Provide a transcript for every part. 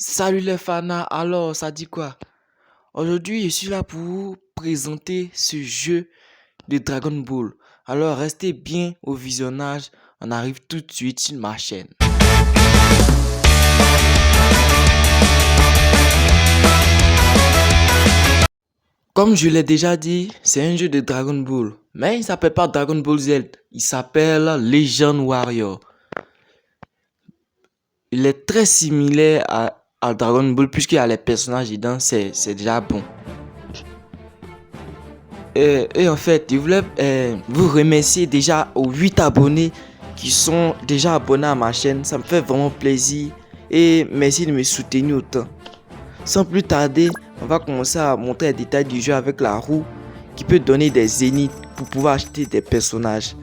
Salut les fans, alors ça dit quoi? Aujourd'hui je suis là pour vous présenter ce jeu de Dragon Ball. Alors restez bien au visionnage, on arrive tout de suite sur ma chaîne. Comme je l'ai déjà dit, c'est un jeu de Dragon Ball. Mais il s'appelle pas Dragon Ball Z, il s'appelle Legend Warrior. Il est très similaire à Dragon Ball puisqu'il y a les personnages dedans, c'est déjà bon. Et en fait, je voulais vous remercier déjà aux 8 abonnés qui sont déjà abonnés à ma chaîne. Ça me fait vraiment plaisir et merci de me soutenir autant. Sans plus tarder, on va commencer à montrer les détails du jeu avec la roue qui peut donner des zéniths pour pouvoir acheter des personnages.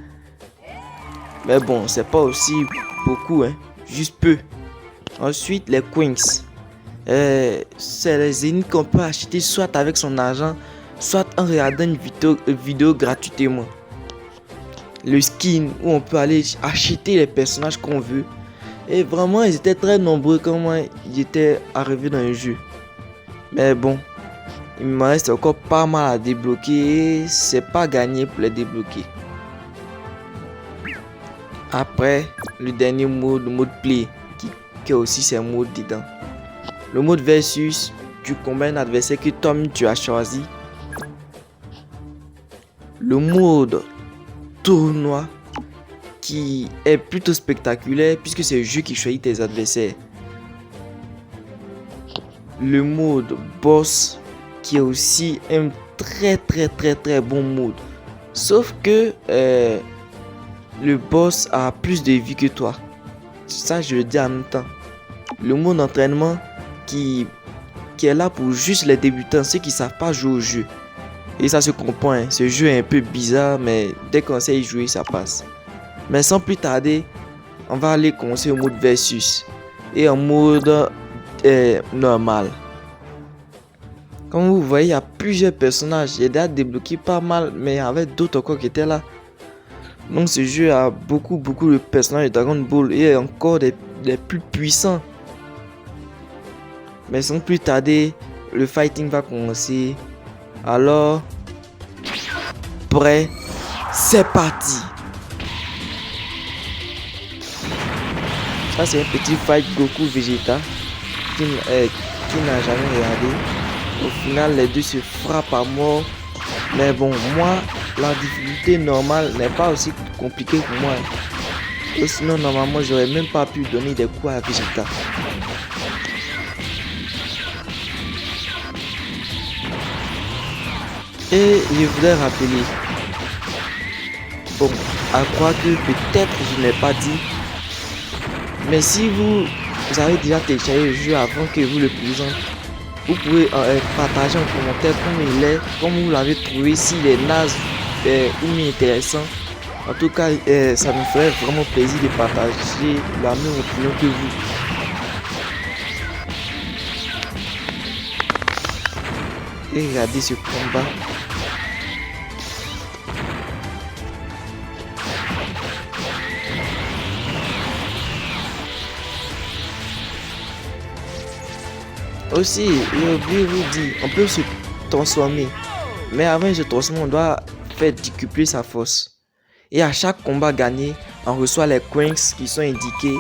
Mais bon, c'est pas aussi beaucoup, hein, juste peu. Ensuite, les coins. C'est les zéniths qu'on peut acheter soit avec son argent, soit en regardant une vidéo gratuitement. Le skin où on peut aller acheter les personnages qu'on veut. Et vraiment, ils étaient très nombreux quand ils étaient arrivés dans le jeu. Mais bon, il me reste encore pas mal à débloquer. C'est pas gagné pour les débloquer. Après, le dernier mode, le mode play, qui a aussi ses modes dedans. Le mode versus, tu combats un adversaire que toi-même tu as choisi. Le mode tournoi qui est plutôt spectaculaire puisque c'est le jeu qui choisit tes adversaires. Le mode boss qui est aussi un très bon mode. Sauf que le boss a plus de vie que toi. Ça je le dis en même temps. Le mode entraînement qui est là pour juste les débutants, ceux qui savent pas jouer au jeu. Et ça se comprend, hein. Ce jeu est un peu bizarre, mais dès qu'on sait y jouer, ça passe. Mais sans plus tarder, on va aller commencer au mode versus et en mode normal. Comme vous voyez, il y a plusieurs personnages. J'ai déjà débloqué pas mal, mais il y avait d'autres encore qui étaient là. Donc ce jeu a beaucoup de personnages de Dragon Ball et encore des plus puissants. Mais sans plus tarder, le fighting va commencer. Alors, prêt, c'est parti. Ça c'est un petit fight Goku Vegeta qui n'a jamais regardé. Au final, les deux se frappent à mort. Mais bon, moi, la difficulté normale n'est pas aussi compliquée pour moi. Et sinon, normalement, j'aurais même pas pu donner des coups à Vegeta. Et je voudrais rappeler, bon, à croire que peut-être je n'ai pas dit, mais si vous avez déjà téléchargé le jeu avant que vous le présente, vous pouvez partager en commentaire comment il est, comment vous l'avez trouvé, s'il est naze ou intéressant. En tout cas, ça me ferait vraiment plaisir de partager la même opinion que vous. Et regardez ce combat. Aussi, j'ai oublié de vous dire, on peut se transformer. Mais avant de se transformer, on doit faire décupler sa force. Et à chaque combat gagné, on reçoit les coins qui sont indiqués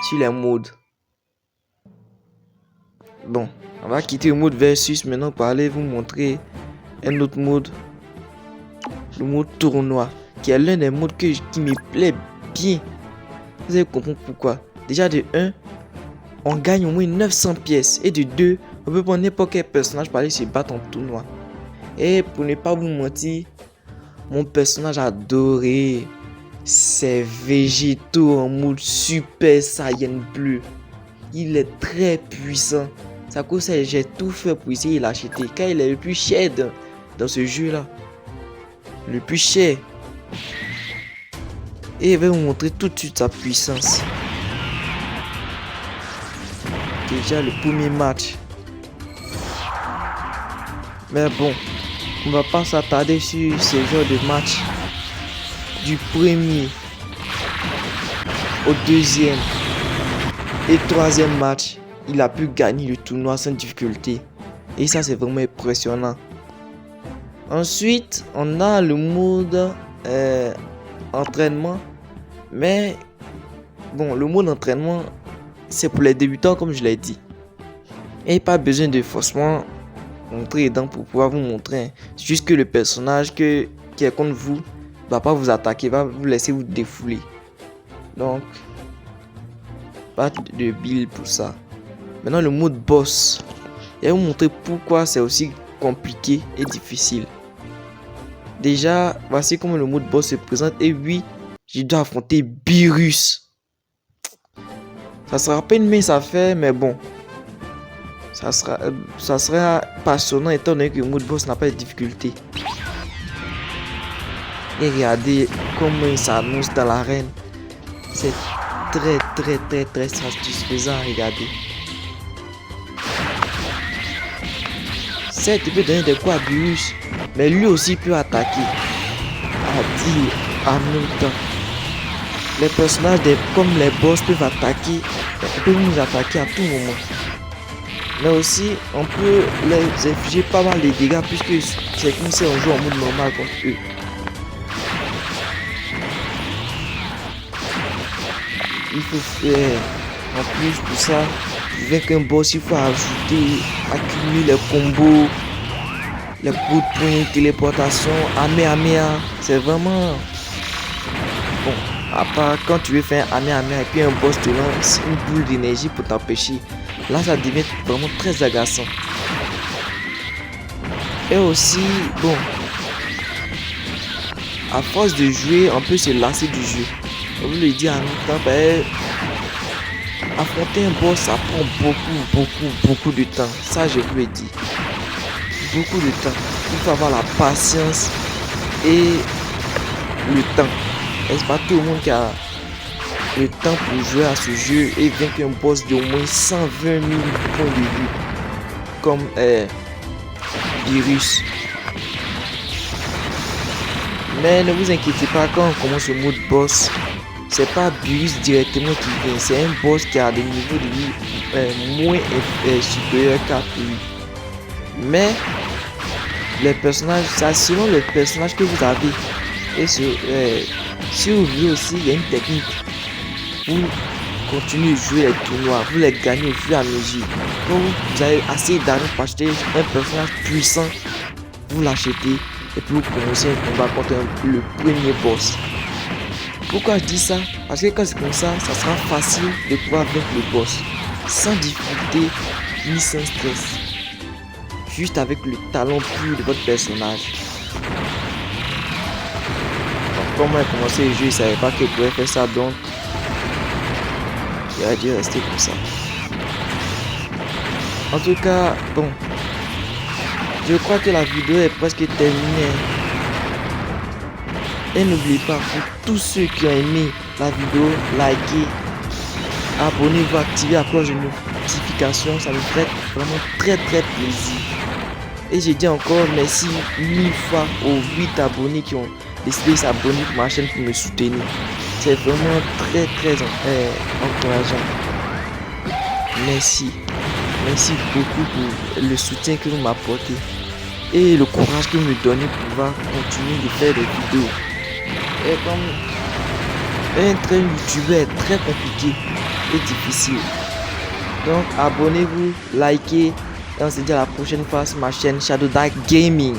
sur les modes. Bon, on va quitter le mode versus maintenant pour aller vous montrer un autre mode. Le mode tournoi, qui est l'un des modes qui me plaît bien. Vous allez comprendre pourquoi. Déjà de 1, on gagne au moins 900 pièces. Et de 2, on peut prendre n'importe quel personnage pour aller se battre en tournoi. Et pour ne pas vous mentir, mon personnage adoré, c'est Végéto en mode Super Saiyan bleu. Il est très puissant. Ça cause ça, j'ai tout fait pour essayer de l'acheter. Car il est le plus cher dans ce jeu là. Le plus cher. Et il va vous montrer tout de suite sa puissance. Déjà le premier match. Mais bon, on va pas s'attarder sur ce genre de match. Du premier au deuxième et troisième match, il a pu gagner le tournoi sans difficulté. Et ça, c'est vraiment impressionnant. Ensuite, on a le mode entraînement. Mais bon, le mode entraînement, c'est pour les débutants comme je l'ai dit. Et pas besoin de forcément montrer les dents pour pouvoir vous montrer. C'est juste que le personnage qui est contre vous va pas vous attaquer, va vous laisser vous défouler. Donc, pas de build pour ça. Maintenant, le mode boss. Je vais vous montrer pourquoi c'est aussi compliqué et difficile. Déjà, voici comment le mode boss se présente. Et oui, je dois affronter Beerus. Ça sera pas une mince affaire, mais bon. Ça sera passionnant étant donné que le mode boss n'a pas de difficulté. Et regardez comment il s'annonce dans l'arène. C'est très satisfaisant à regarder. Certes, il peut donner des coups à Beerus, mais lui aussi peut attaquer. À dire en même temps. Les personnages comme les boss peuvent attaquer. Ils peuvent nous attaquer à tout moment. Mais aussi, on peut les infliger pas mal de dégâts puisque c'est comme si on joue en mode normal contre eux. Il faut faire, en plus pour ça, avec un boss, il faut ajouter, accumuler les combos, les coups de poing, téléportation, Amea. C'est vraiment bon. À part quand tu veux faire un Amea et puis un boss te lance une boule d'énergie pour t'empêcher. Là, ça devient vraiment très agaçant. Et aussi, bon, à force de jouer, on peut se lasser du jeu. Je vous le dis en même temps, affronter un boss, ça prend beaucoup de temps. Ça, je vous le dis. Beaucoup de temps. Il faut avoir la patience et le temps. C'est pas tout le monde qui a le temps pour jouer à ce jeu et vaincre un boss de au moins 120 000 points de vue. Comme Beerus. Mais ne vous inquiétez pas, quand on commence le mode boss, c'est pas Beerus directement qui vient, c'est un boss qui a des niveaux de vie moins supérieurs qu'à lui. Mais les personnages, c'est selon les personnages que vous avez. Et si vous voulez aussi, il y a une technique. Vous continuez de jouer les tournois, vous les gagnez au fur et à mesure. Quand vous avez assez d'argent pour acheter un personnage puissant, vous l'achetez et puis vous commencez un combat contre le premier boss. Pourquoi je dis ça? Parce que quand c'est comme ça sera facile de pouvoir vaincre le boss sans difficulté ni sans stress. Juste avec le talent pur de votre personnage. Quand moi j'ai commencé le jeu, je ne savais pas que je pouvais faire ça, donc j'ai dû rester comme ça. En tout cas, bon, je crois que la vidéo est presque terminée. Et n'oubliez pas, pour tous ceux qui ont aimé la vidéo, likez, abonnez-vous, activez la cloche de notification, ça me fait vraiment très plaisir. Et je dis encore merci 1000 fois aux 8 abonnés qui ont décidé de s'abonner pour ma chaîne pour me soutenir. C'est vraiment très encourageant. Merci beaucoup pour le soutien que vous m'apportez et le courage que vous me donnez pour pouvoir continuer de faire des vidéos. Et comme un train youtubeur est très compliqué et difficile, donc abonnez-vous, likez et on se dit à la prochaine fois sur ma chaîne Shadow Dark Gaming.